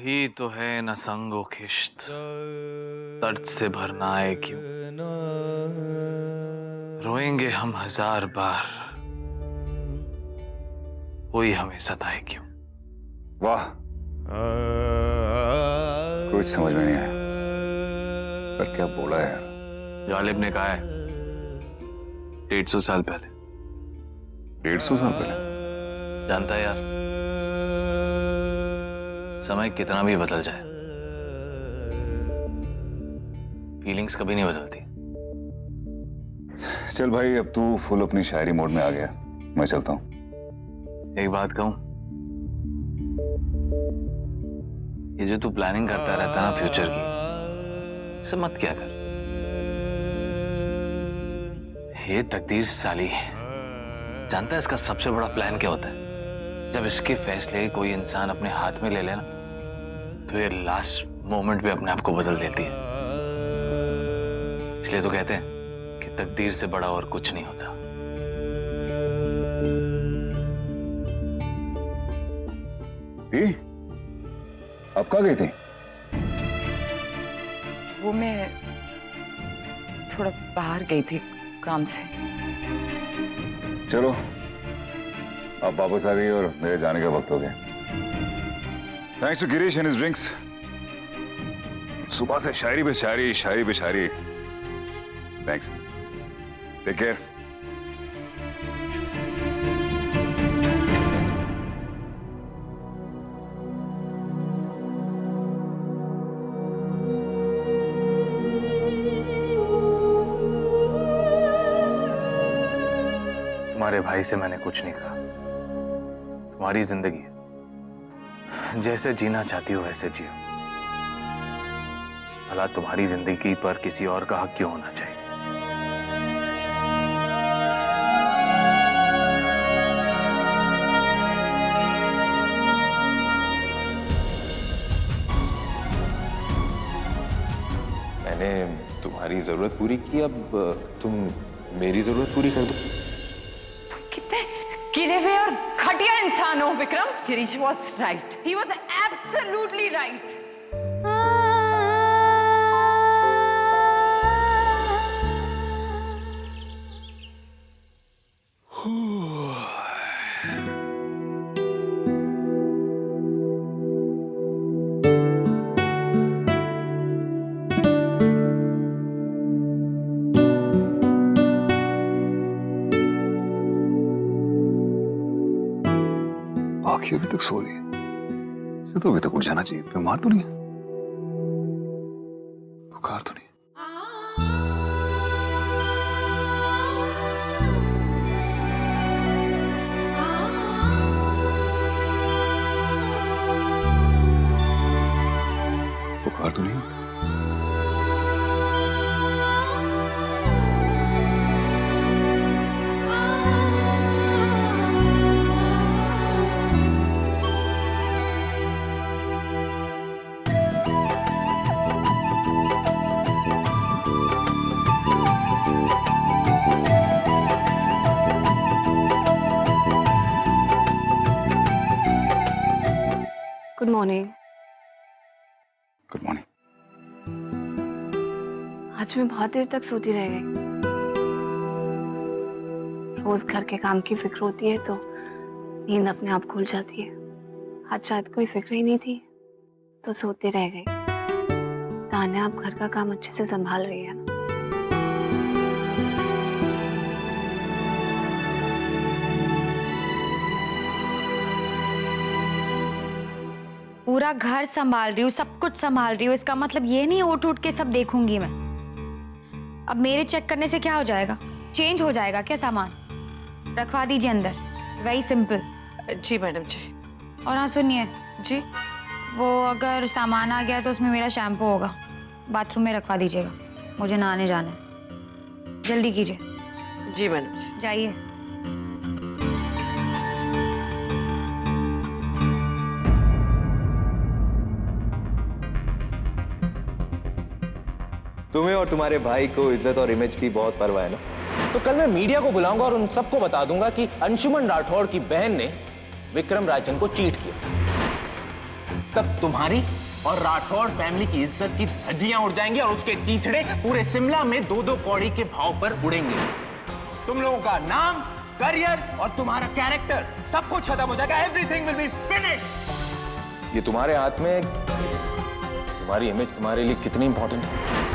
यही तो है न संगो खिश्त, दर्द से भरना आए क्यों, रोएंगे हम 1000 बार, कोई हमें सताए क्यों। वाह, कुछ समझ में नहीं आया, पर क्या बोला है यार। गालिब ने कहा है 150 साल पहले। 150 साल पहले? जानता है यार, समय कितना भी बदल जाए, फीलिंग्स कभी नहीं बदलती। चल भाई, अब तू फुल अपनी शायरी मोड में आ गया, मैं चलता हूँ। एक बात कहूं, ये जो तू प्लानिंग करता रहता ना फ्यूचर की, इसे मत क्या कर। ये तकदीर साली है, जानता है इसका सबसे बड़ा प्लान क्या होता है? जब इसके फैसले कोई इंसान अपने हाथ में ले लेना, तो ये लास्ट मोमेंट पे अपने आप को बदल देती है। इसलिए तो कहते हैं कि तकदीर से बड़ा और कुछ नहीं होता। अब कहाँ गई थी? वो मैं थोड़ा बाहर गई थी काम से। चलो, आप वापस आ गई और मेरे जाने का वक्त हो गया। Thanks to Girish and his drinks. सुबह से शायरी पे शायरी, शायरी पे शायरी। Thanks, take care. तुम्हारे भाई से मैंने कुछ नहीं कहा, तुम्हारी जिंदगी है, जैसे जीना चाहती हो वैसे जियो। भला तुम्हारी जिंदगी पर किसी और का हक क्यों होना चाहिए? मैंने तुम्हारी जरूरत पूरी की, अब तुम मेरी जरूरत पूरी कर दो। कितने गिरे हुए और घटिया इंसान हो Vikram. Girish was right. He was absolutely right. बाकी अभी तक सो रही है, इसे तो अभी तक उठ जाना चाहिए। बीमार तो नहीं है? बुखार तो नहीं? बुखार तो नहीं? Good morning. Good morning. आज मैं बहुत देर तक सोती रह गई। रोज घर के काम की फिक्र होती है तो नींद अपने आप खुल जाती है। आज शायद कोई फिक्र ही नहीं थी तो सोती रह गई। तान्या आप घर का काम अच्छे से संभाल रही है ना? पूरा घर संभाल रही हूँ, सब कुछ संभाल रही हूँ, इसका मतलब ये नहीं उठ उठ के सब देखूंगी मैं। अब मेरे चेक करने से क्या हो जाएगा? चेंज हो जाएगा क्या सामान? रखवा दीजिए अंदर, वेरी सिंपल। जी मैडम जी। और हाँ सुनिए जी। वो अगर सामान आ गया तो उसमें मेरा शैम्पू होगा, बाथरूम में रखवा दीजिएगा, मुझे नहाने जाना है। जल्दी कीजिए। जी मैडम जी। जाइए। तुम्हें और तुम्हारे भाई को इज्जत और इमेज की बहुत परवाह है ना, तो कल मैं मीडिया को बुलाऊंगा और उन सबको बता दूंगा कि अंशुमन राठौड़ की बहन ने विक्रम राजन को चीट किया। तब तुम्हारी और राठौड़ फैमिली की इज्जत की धज्जियां उड़ जाएंगी और उसके चीथड़े पूरे शिमला में 2-2 कौड़ी के भाव पर उड़ेंगे। तुम लोगों का नाम, करियर और तुम्हारा कैरेक्टर सब कुछ खत्म हो जाएगा। Everything will be finished. ये तुम्हारे हाथ में, तुम्हारी इमेज तुम्हारे लिए कितनी इंपॉर्टेंट है।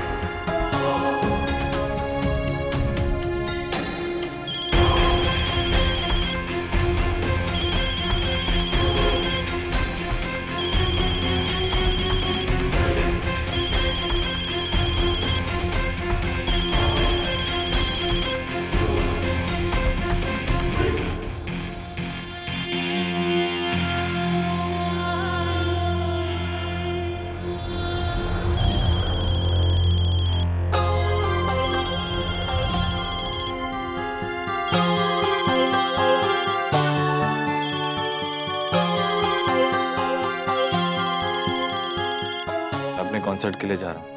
अपने कॉन्सर्ट के लिए जा रहा हूं।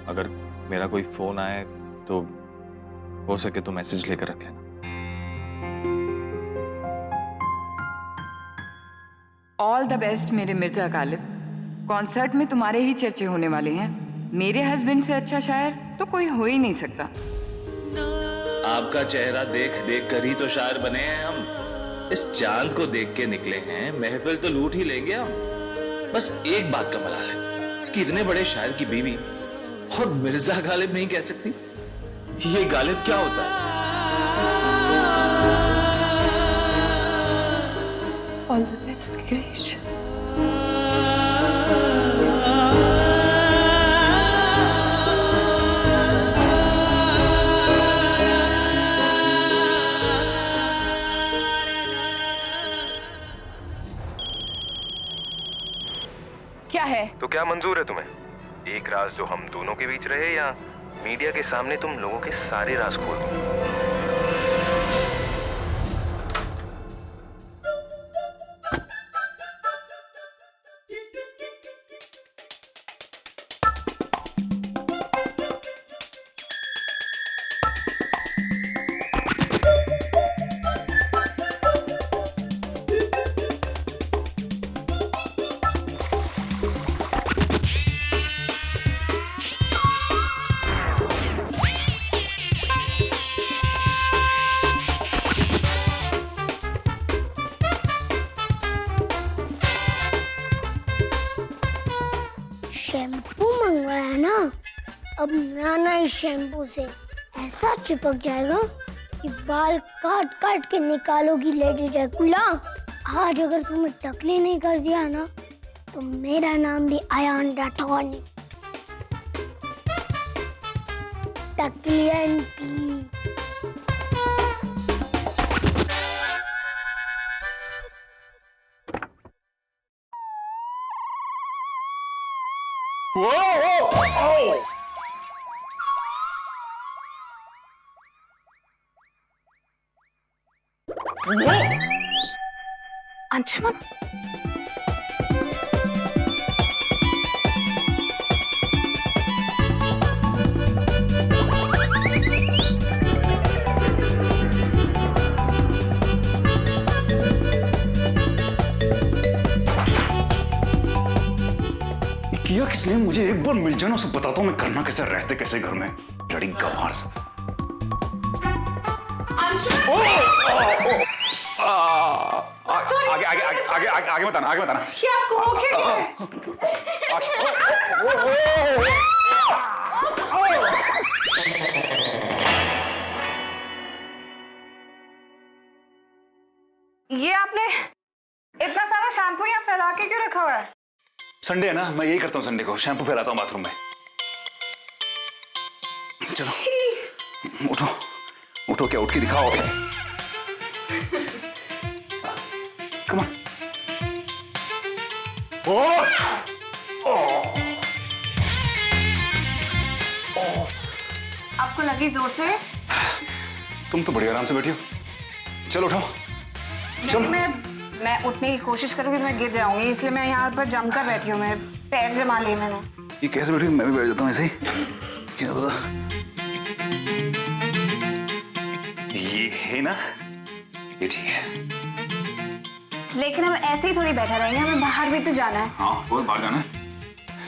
अगर मेरा कोई फोन आए तो हो सके तो मैसेज लेकर रख लेना। ऑल द बेस्ट मेरे मिर्जा गालिब। कॉन्सर्ट में तुम्हारे ही चर्चे होने वाले हैं। मेरे हस्बैंड से अच्छा शायर तो कोई हो ही नहीं सकता। आपका चेहरा देख देख कर ही तो शायर बने हैं हम। इस चांद को देख के निकले हैं, महफिल तो लूट ही लेंगे हम। बस एक बात का मलाल है कि इतने बड़े शायर की बीवी और मिर्जा गालिब नहीं कह सकती। ये गालिब क्या होता है? All the best Girish. क्या है? तो क्या मंजूर है तुम्हें? एक राज जो हम दोनों के बीच रहे या मीडिया के सामने तुम लोगों के सारे राज खोल दूं? शैम्पू मंगवाया ना, अब नाना इस शैम्पू से ऐसा चिपक जाएगा कि बाल काट काट के निकालोगी लेडी ड्रैकुला। आज अगर तुम्हें टकली नहीं कर दिया ना तो मेरा नाम भी अयान राठौड़ नहीं, टकली आंटी। अंशुमन, किया किसने? मुझे एक बार मिल जाना, उसे बताता हूँ मैं करना कैसे, रहते कैसे घर में। लड़ी गवार से। आगे आगे आगे आगे आगे आगे बताना, आगे बताना। क्या आपको हो क्या? ये आपने इतना सारा शैम्पू यहाँ फैला के क्यों रखा हुआ है? संडे है ना, मैं यही करता हूँ संडे को, शैम्पू फैलाता हूँ बाथरूम में। चलो उठो उठो, क्या उठ के दिखाओ अभी। Come on. आपको लगी जोर से? तुम तो बड़ी आराम से बैठी हो। चलो उठाओ, चलो। मैं उठने की कोशिश करूंगी तो मैं गिर जाऊंगी, इसलिए मैं यहाँ पर जमकर बैठी हूँ। मैं पैर जमा लिए मैंने। ये कैसे बैठी? मैं भी बैठ जाता हूँ ऐसे ही। क्या पता। ये है ना, ये ठीक है। लेकिन हम ऐसे ही थोड़ी बैठे रहेंगे, हमें बाहर भी तो जाना है। हाँ बोल, बाहर जाना है।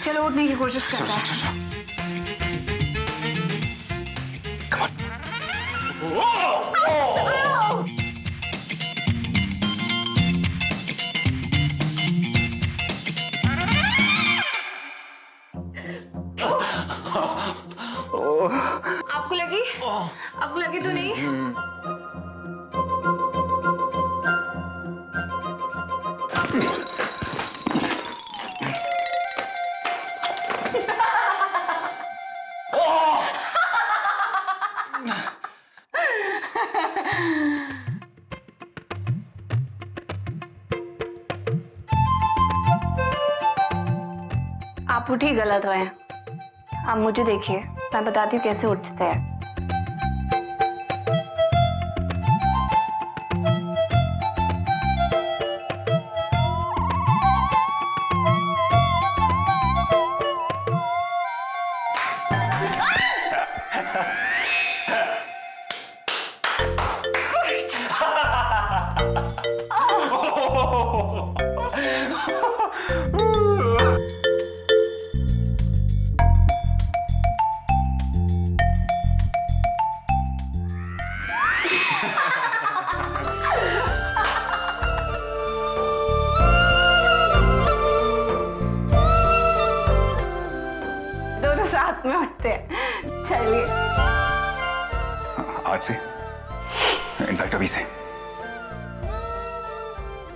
चलो उठने की कोशिश चल करते हैं। चल चल चल। आपको लगी? आपको लगी तो नहीं? आप उठी गलत रहे हैं। आप मुझे देखिए, मैं बताती हूँ कैसे उठते हैं। दोनों साथ में होते हैं। चलिए आज से, इनफैक्ट अभी से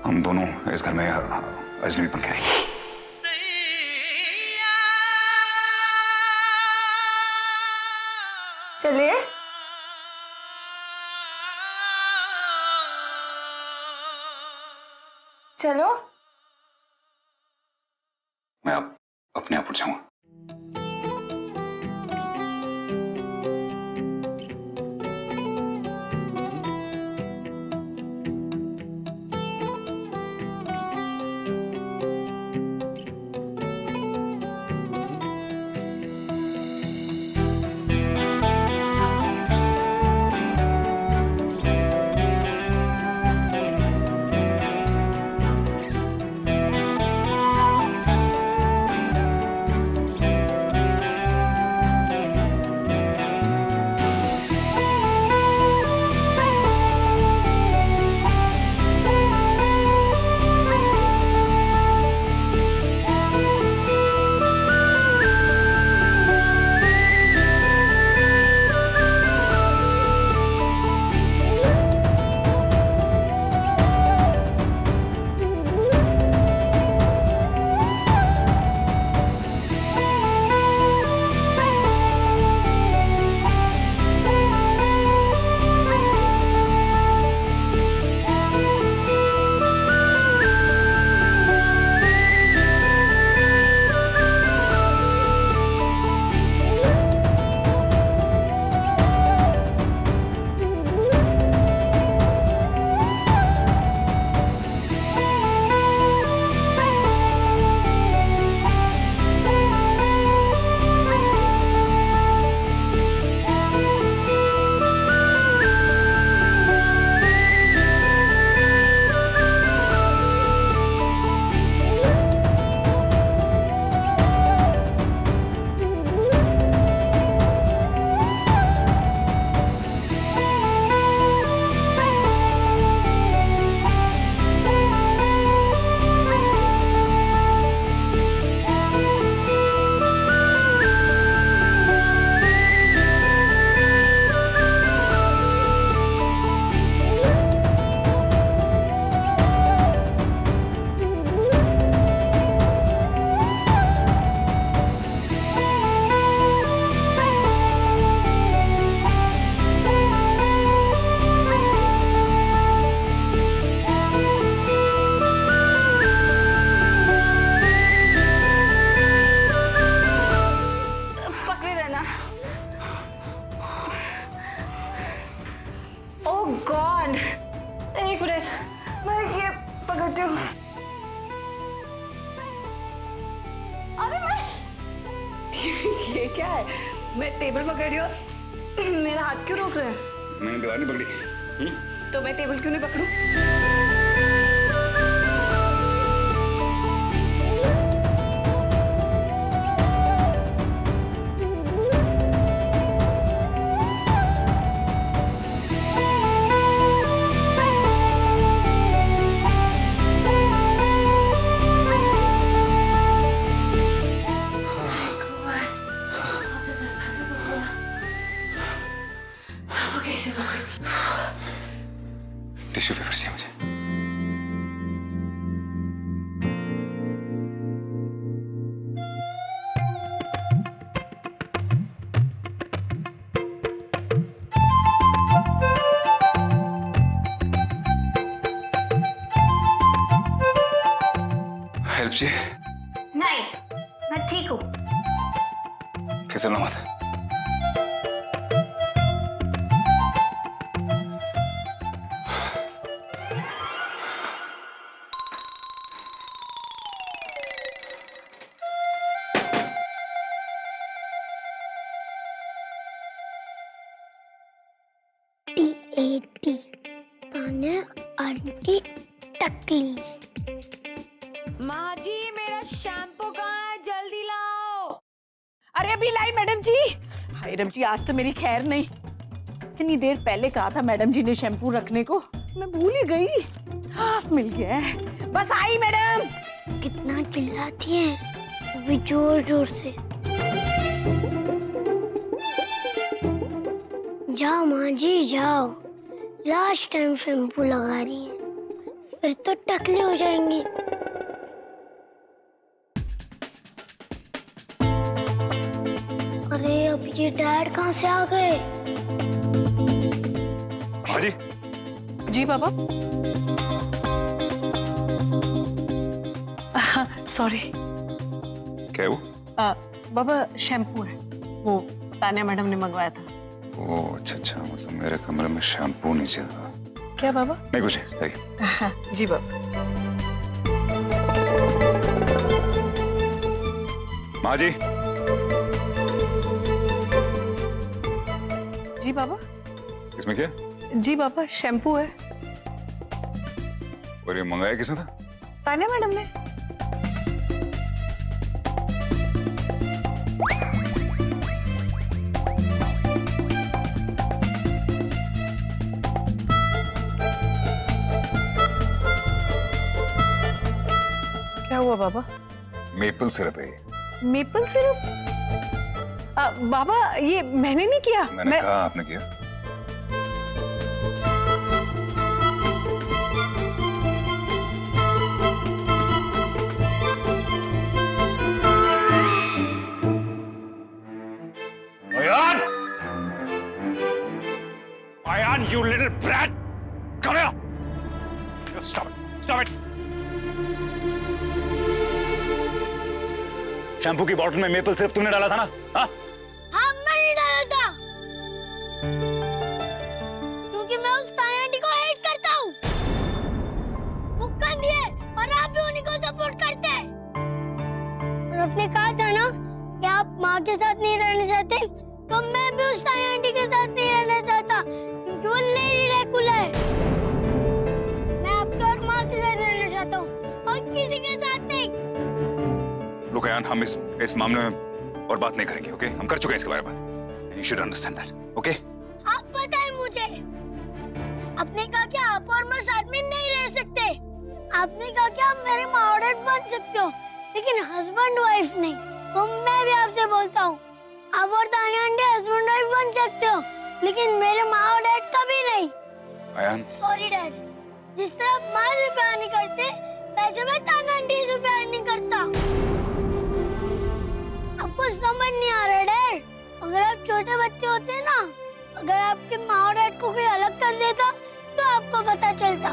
हम दोनों इस घर में अजनबीपन करेंगे। चलिए। चलो। मैं अब अपने आप उठ जाऊंगा। गॉड, एक मिनट, मैं ये पकड़ती हूँ। अरे मैं ये क्या है? मैं टेबल पकड़ रही हूँ, मेरा हाथ क्यों रोक रहे हैं? मैंने दीवार नहीं पकड़ी। तो मैं टेबल क्यों नहीं पकड़ूं? टिश्यू पेपर चाहिए मुझे। हेल्प चाहिए? नहीं, मैं ठीक हूँ। फिसलना मत। TAT तान्या आंटी टकली। माँ जी मेरा शैम्पू कहाँ है, जल्दी लाओ। अरे अभी लाई मैडम जी। हाय मैडम जी, आज तो मेरी खैर नहीं। इतनी देर पहले कहा था मैडम जी ने शैम्पू रखने को, मैं भूल ही गई। मिल गया है, बस आई मैडम। कितना चिल्लाती है, वो भी जोर जोर से। जाओ माँ जी जाओ, लास्ट टाइम शैम्पू लगा रही है, फिर तो टकली हो जाएंगी। अरे अब ये डैड कहाँ से आ गए? हाँ जी। जी बाबा। सॉरी। क्या है वो? बाबा शैम्पू है, वो तान्या मैडम ने मंगवाया था। ओह अच्छा अच्छा, मतलब मेरे कमरे में शैम्पू नहीं चल रहा। क्या बाबा? नहीं कुछ नहीं। जी बाबा। माँ जी। जी बाबा। इसमें क्या? जी बाबा शैम्पू है। और ये मंगाया किसने था? तान्या मैडम ने। क्या हुआ बाबा? मेपल सिरप है ये। Maple syrup? बाबा ये मैंने नहीं किया। मैंने कहा आपने किया। Ayan! Ayan, you little brat! Come here! Stop it! Stop it! Shampoo की बोतल में मेपल सिरप तूने डाला था ना? हाँ? हाँ मैंने डाला था, क्योंकि मैं उस तान्या आंटी को हेट करता हूँ। वो गंदी है और आप भी उन्हीं को सपोर्ट करते हैं। और आपने कहा था ना कि आप माँ के साथ नहीं रहना चाहते, तो मैं भी उस तान्या आंटी के साथ नहीं रहना चाहता, क्योंकि वो लेडी ड्रैकुला है। मैं आपके और माँ के साथ रहना चाहता हूँ और किसी के साथ नहीं। लोग यार, हम इस मामले में और बात नहीं करेंगे, ओके? हम कर चुके हैं इसके बारे में बात। You should understand that, okay? आप बताएं मुझे। आपने कहा कि आप और मैं साथ में नहीं रह सकते। आपने कहा कि आप मेरे माँ और डैड बन सकते हो, लेकिन हस्बैंड वाइफ नहीं। तो मैं भी आपसे बोलता हूँ, आप और तान्या आंटी हस्बैंड वाइफ बन सकते हो, लेकिन मेरे माँ और डैड कभी नहीं। आयान। सॉरी डैड, जिस तरह आप माँ से प्यार नहीं करते, वैसे मैं तान्या आंटी से प्यार नहीं करता। आपको समझ नहीं आ रहा डैड? अगर आप छोटे बच्चे होते ना, अगर आपके माँ और डैड को कोई अलग कर देता, तो आपको पता चलता।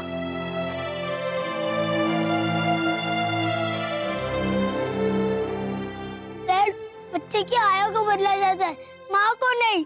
डैड, बच्चे की आया को बदला जाता है, माँ को नहीं।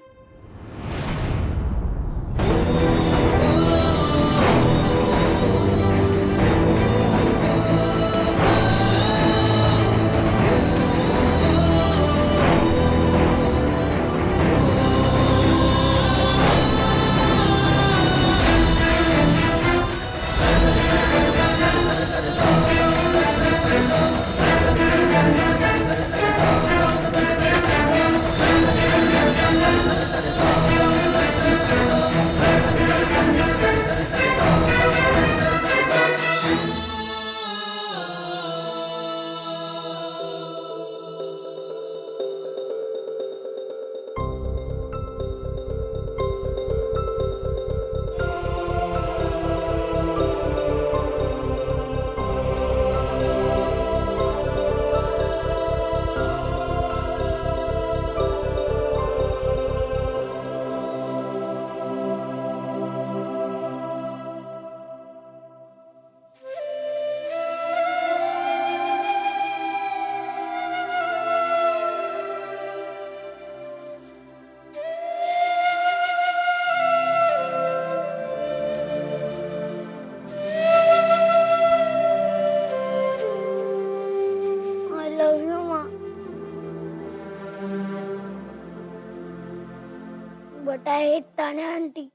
But I hate Tanya auntie.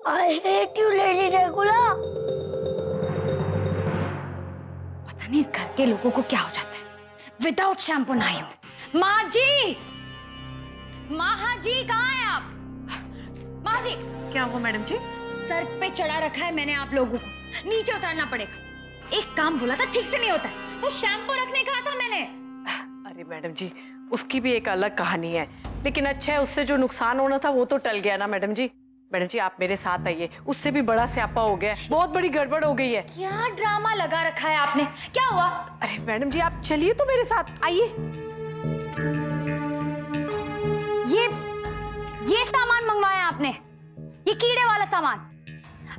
I hate you, Lady Dracula. पता नहीं इस घर के लोगों को क्या हो जाता है। विदाउट शैम्पू नहाई हूं मैं। माँ जी, माँ जी कहाँ हैं आप? माँ जी, क्या हुआ मैडम जी? सर पे चढ़ा रखा है मैंने आप लोगों को, नीचे उतारना पड़ेगा। एक काम बोला था ठीक से नहीं होता है, वो शैम्पू रखने कहा था मैंने। अरे मैडम जी, उसकी भी एक अलग कहानी है, लेकिन अच्छा है उससे जो नुकसान होना था वो तो टल गया ना मैडम जी। मैडम जी आप मेरे साथ आइए, उससे भी बड़ा स्यापा हो गया है, बहुत बड़ी गड़बड़ हो गई है। क्या ड्रामा लगा रखा है आपने, क्या हुआ? अरे मैडम जी आप चलिए तो मेरे साथ आइए। ये सामान मंगवाया आपने, ये कीड़े वाला सामान।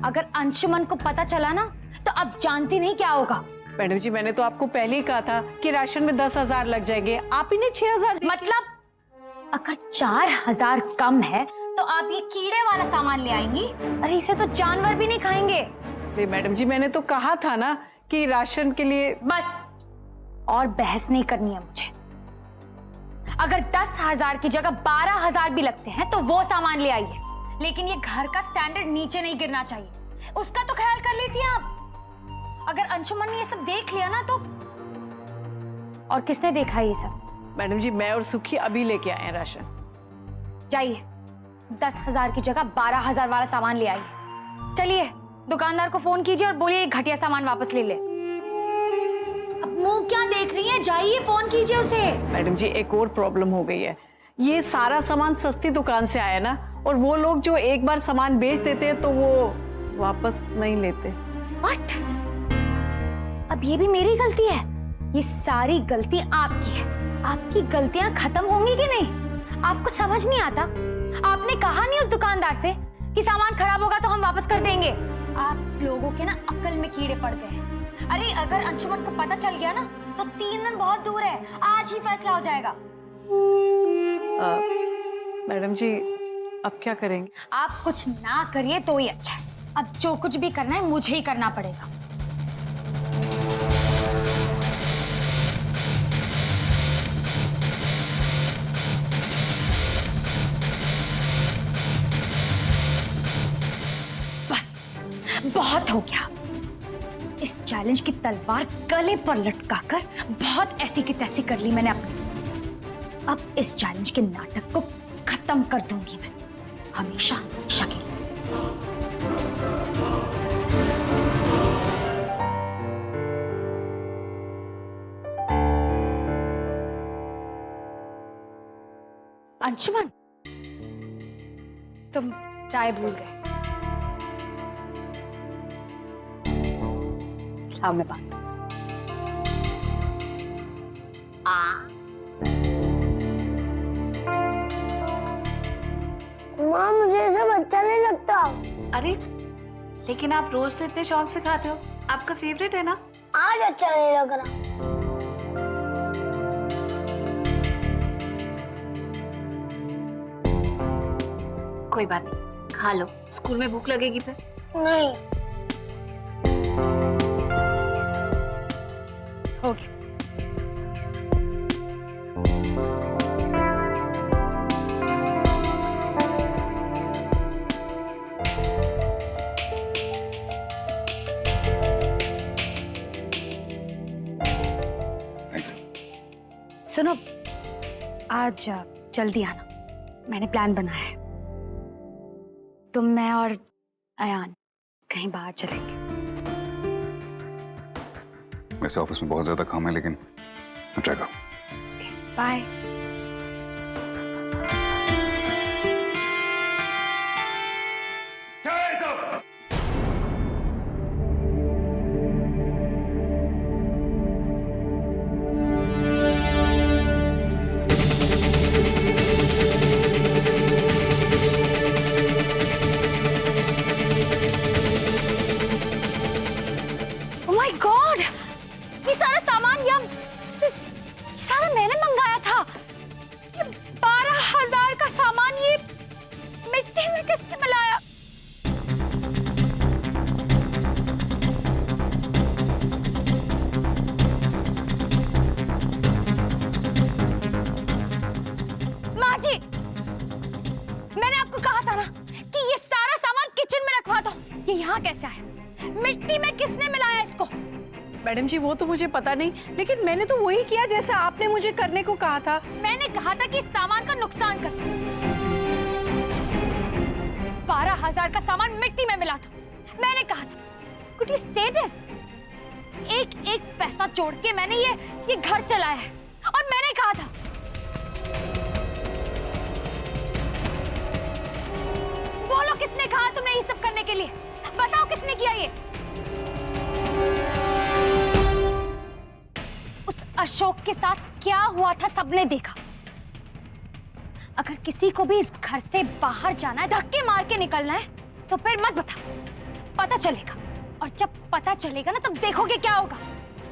अगर अंशुमन को पता चला ना तो अब जानती नहीं क्या होगा। मैडम जी मैंने तो आपको पहले ही कहा था कि राशन में 10,000 लग जाएंगे, आप ही ने 6,000। मतलब अगर 4,000 कम है तो आप ये कीड़े वाला सामान ले आएंगी? अरे इसे तो जानवर भी नहीं खाएंगे। अरे मैडम जी मैंने तो कहा था ना कि राशन के लिए। बस, और बहस नहीं करनी है मुझे। अगर 10,000 की जगह 12,000 भी लगते हैं तो वो सामान ले आइए, लेकिन ये घर का स्टैंडर्ड नीचे नहीं गिरना चाहिए। उसका तो ख्याल कर लेती आप। अगर अंशुमन ने ये सब देख लिया ना तो। और किसने देखा ये सब? मैडम जी मैं और सुखी अभी लेके आए हैं राशन। जाइए, 10,000 की जगह 12,000 वाला सामान ले आइए। चलिए दुकानदार को फोन कीजिए और बोलिए घटिया सामान वापस ले ले। अब मुंह क्या देख रही हैं, जाइए फोन कीजिए उसे। मैडम जी एक और प्रॉब्लम हो गई है, ये सारा सामान सस्ती दुकान से आया ना, और वो लोग जो एक बार सामान बेच देते हैं तो वो वापस नहीं लेते। व्हाट? अब ये भी मेरी गलती है? ये सारी गलती आपकी है। आपकी गलतियां खत्म होंगी कि नहीं? आपको समझ नहीं आता? आपने कहा नहीं उस दुकानदार से कि सामान खराब होगा तो हम वापस कर देंगे? आप लोगों के ना अकल में कीड़े पड़ गए हैं। अरे अगर अंशुमन को पता चल गया ना तो 3 दिन बहुत दूर है, आज ही फैसला हो जाएगा। मैडम जी अब क्या करेंगे? आप कुछ ना करिए तो ही अच्छा है। अब जो कुछ भी करना है मुझे ही करना पड़ेगा। बस बहुत हो गया। इस चैलेंज की तलवार गले पर लटकाकर बहुत ऐसी की तैसी कर ली मैंने अपनी। अब इस चैलेंज के नाटक को खत्म कर दूंगी मैं, हमेशा हमेशा के लिए। अंशुमन, तुम टाई भूल गए। आओ मैं बात। माँ मुझे ये सब अच्छा नहीं लगता। अरे लेकिन आप रोज तो इतने शौक से खाते हो, आपका फेवरेट है ना। आज अच्छा नहीं लग रहा। कोई बात नहीं, खा लो, स्कूल में भूख लगेगी फिर। नहीं। हो गया। थैंक्स। सुनो, आज जल्दी आना, मैंने प्लान बनाया है। तुम, मैं और अयान कहीं बाहर चलेंगे। वैसे ऑफिस में बहुत ज्यादा काम है, लेकिन मैं ट्राई करूँ। बाय। Oh my God! ये सारा सामान ये सारा मैंने मंगाया था। मैंने आपको कहा था ना कि ये सारा सामान किचन में रखवा दो। ये यहाँ कैसे आया? मिट्टी में किसने मिलाया इसको? मैडम जी वो तो मुझे पता नहीं, लेकिन मैंने तो वही किया जैसा आपने मुझे करने को कहा था। मैंने कहा था कि इस सामान का नुकसान कर। 12,000 का सामान मिट्टी में मिला दो। मैंने कहा था। Could you say this? एक एक पैसा जोड़ के मैंने ये घर चलाया है और मैंने कहा था। बोलो किसने कहा तुमने ये सब करने के लिए? बताओ किसने किया ये? उस अशोक के साथ क्या हुआ था सबने देखा। अगर किसी को भी इस घर से बाहर जाना है, धक्के मार के निकलना है, तो फिर मत बताओ, पता चलेगा। और जब पता चलेगा ना तब देखोगे क्या होगा।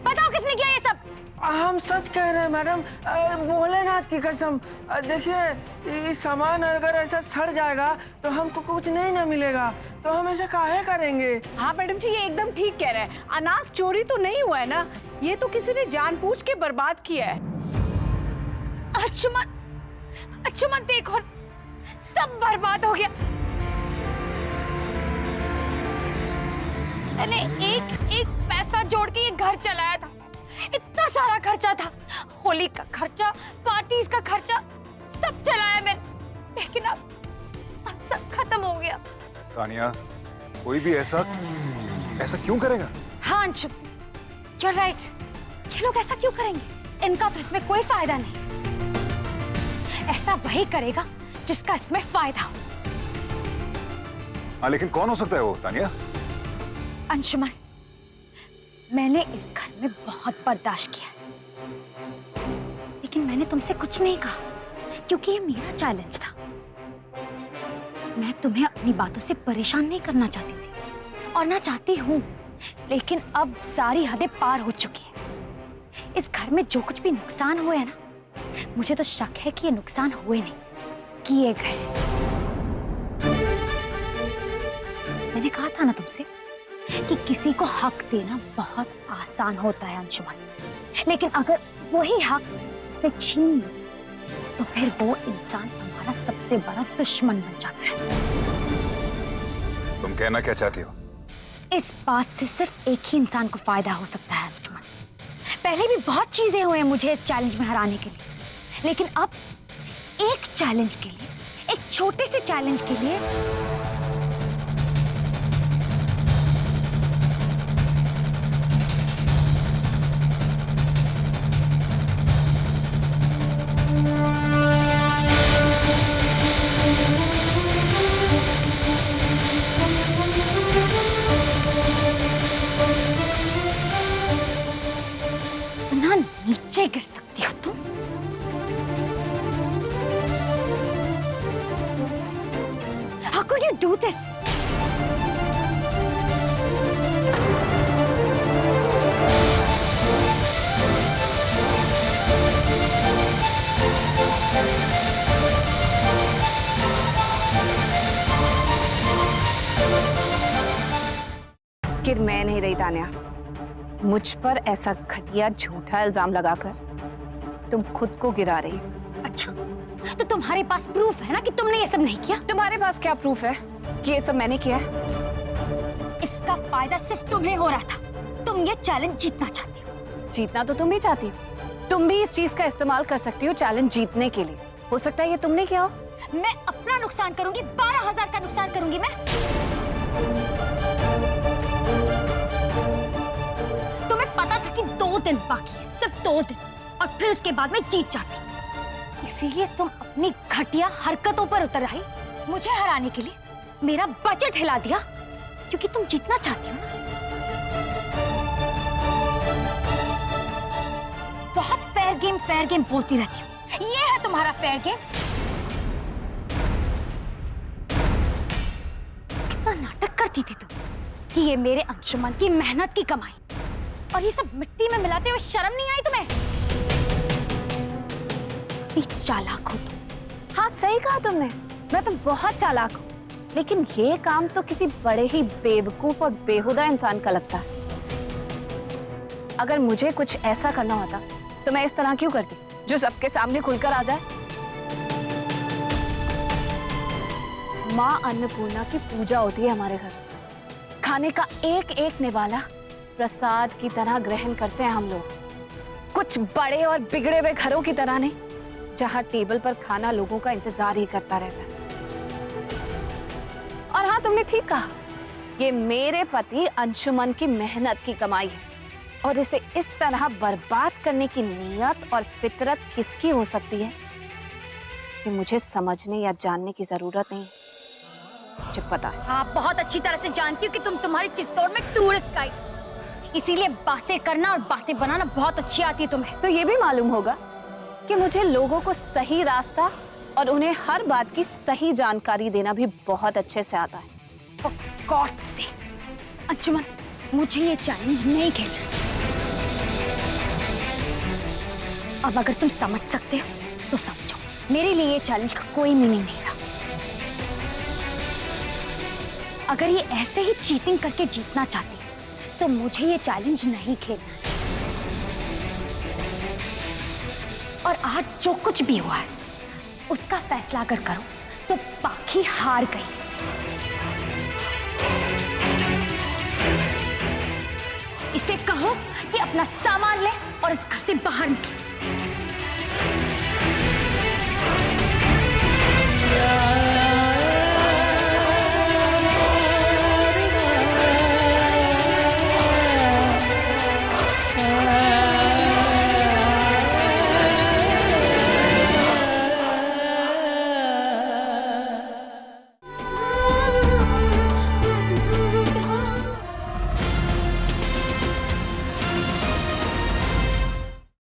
बताओ किसने किया ये सब? हम सच कह रहे हैं मैडम, भोलेनाथ की कसम। देखिए ये सामान अगर ऐसा सड़ जाएगा तो हमको कुछ नहीं ना मिलेगा, तो हम ऐसा काहे करेंगे? हाँ मैडम जी ये एकदम ठीक कह रहे हैं। अनाज चोरी तो नहीं हुआ है ना, ये तो किसी ने जानबूझ के बर्बाद किया है। अच्छा देखो, सब बर्बाद हो गया। मैंने एक एक पैसा जोड़ के ये घर चलाया था। इतना सारा खर्चा था, होली का खर्चा, पार्टीज का खर्चा, सब चलाया मैंने। लेकिन अब सब खत्म हो गया। तानिया, कोई भी ऐसा क्यों करेगा? हाँ अंशुम, you're right। ये लोग ऐसा क्यों करेंगे? इनका तो इसमें कोई फायदा नहीं। ऐसा वही करेगा जिसका इसमें फायदा हो। हाँ लेकिन कौन हो सकता है वो तानिया? अंशुमन, मैंने इस घर में बहुत बर्दाश्त किया, लेकिन मैंने तुमसे कुछ नहीं कहा क्योंकि ये मेरा चैलेंज था। मैं तुम्हें अपनी बातों से परेशान नहीं करना चाहती थी और ना चाहती हूँ, लेकिन अब सारी हदें पार हो चुकी हैं। इस घर में जो कुछ भी नुकसान हुए है ना, मुझे तो शक है कि ये नुकसान हुए नहीं, किए गए। मैंने कहा था ना तुमसे कि किसी को हक देना बहुत आसान होता है अंशुमन, लेकिन अगर वही हक से छीन लो तो फिर वो इंसान तुम्हारा सबसे बड़ा दुश्मन बन जाता है। तुम कहना क्या चाहती हो? इस बात से सिर्फ एक ही इंसान को फायदा हो सकता है अंशुमन। पहले भी बहुत चीजें हुई हैं मुझे इस चैलेंज में हराने के लिए, लेकिन अब एक चैलेंज के लिए, एक छोटे से चैलेंज के लिए इतना नीचे गिर सकती हो तुम? How could you do this? कि मैं नहीं रही तान्या, मुझ पर ऐसा घटिया झूठा इल्जाम लगाकर तुम खुद को गिरा रही हो। अच्छा, तो तुम्हारे पास प्रूफ है ना कि तुमने ये सब नहीं किया? तुम्हारे पास क्या प्रूफ है कि ये सब मैंने किया है? इसका फायदा सिर्फ तुम्हें हो रहा था। तुम ये चैलेंज जीतना चाहती हो। जीतना तो तुम भी चाहती हो, तुम भी इस चीज का इस्तेमाल कर सकती हो चैलेंज जीतने के लिए। हो सकता है ये तुमने किया हो। मैं अपना नुकसान करूंगी, 12,000 का नुकसान करूंगी मैं। तुम्हें पता था कि 2 दिन बाकी है, सिर्फ 2 दिन, और फिर उसके बाद मैं जीत जाती। इसीलिए तुम अपनी घटिया हरकतों पर उतर आई, मुझे हराने के लिए मेरा बजट हिला दिया, क्योंकि तुम जीतना चाहती हो ना। बहुत फेयर गेम बोलती रहती हो। ये है तुम्हारा फेयर गेम? कितना नाटक करती थी तुम कि ये मेरे अंशुमन की मेहनत की कमाई, और ये सब मिट्टी में मिलाते हुए शर्म नहीं आई तुम्हें? चालाक हो तुम। हाँ सही कहा तुमने, मैं तो बहुत चालाक हूँ, लेकिन ये काम तो किसी बड़े ही बेवकूफ और बेहुदा इंसान का लगता है। अगर मुझे कुछ ऐसा करना होता तो मैं इस तरह क्यों करती जो सबके सामने खुलकर आ जाए? माँ अन्नपूर्णा की पूजा होती है हमारे घर। खाने का एक एक निवाला प्रसाद की तरह ग्रहण करते हैं हम लोग। कुछ बड़े और बिगड़े हुए घरों की तरह नहीं, जहाँ टेबल पर खाना लोगों का इंतजार ही करता रहता है। और हाँ, तुमने ठीक कहा, ये मेरे पति अंशुमन की मेहनत की कमाई है, और इसे इस तरह बर्बाद करने की नीयत और फितरत किसकी हो सकती है कि मुझे समझने या जानने की जरूरत नहीं, मुझे पता है। हाँ, बहुत अच्छी तरह से जानती हूँ कि तुम्हारी चित्तौड़ में टूरिस्ट गाइड, इसीलिए बातें करना और बातें बनाना बहुत अच्छी आती है तुम्हें। तो ये भी मालूम होगा कि मुझे लोगों को सही रास्ता और उन्हें हर बात की सही जानकारी देना भी बहुत अच्छे से आता है। For God's sake, अंशुमन, मुझे ये चैलेंज नहीं खेलना। अब अगर तुम समझ सकते हो तो समझो, मेरे लिए ये चैलेंज का कोई मीनिंग नहीं रहा। अगर ये ऐसे ही चीटिंग करके जीतना चाहती है तो मुझे ये चैलेंज नहीं खेलना। और आज जो कुछ भी हुआ है उसका फैसला अगर करो तो पाखी हार गई। इसे कहो कि अपना सामान ले और इस घर से बाहर निकले।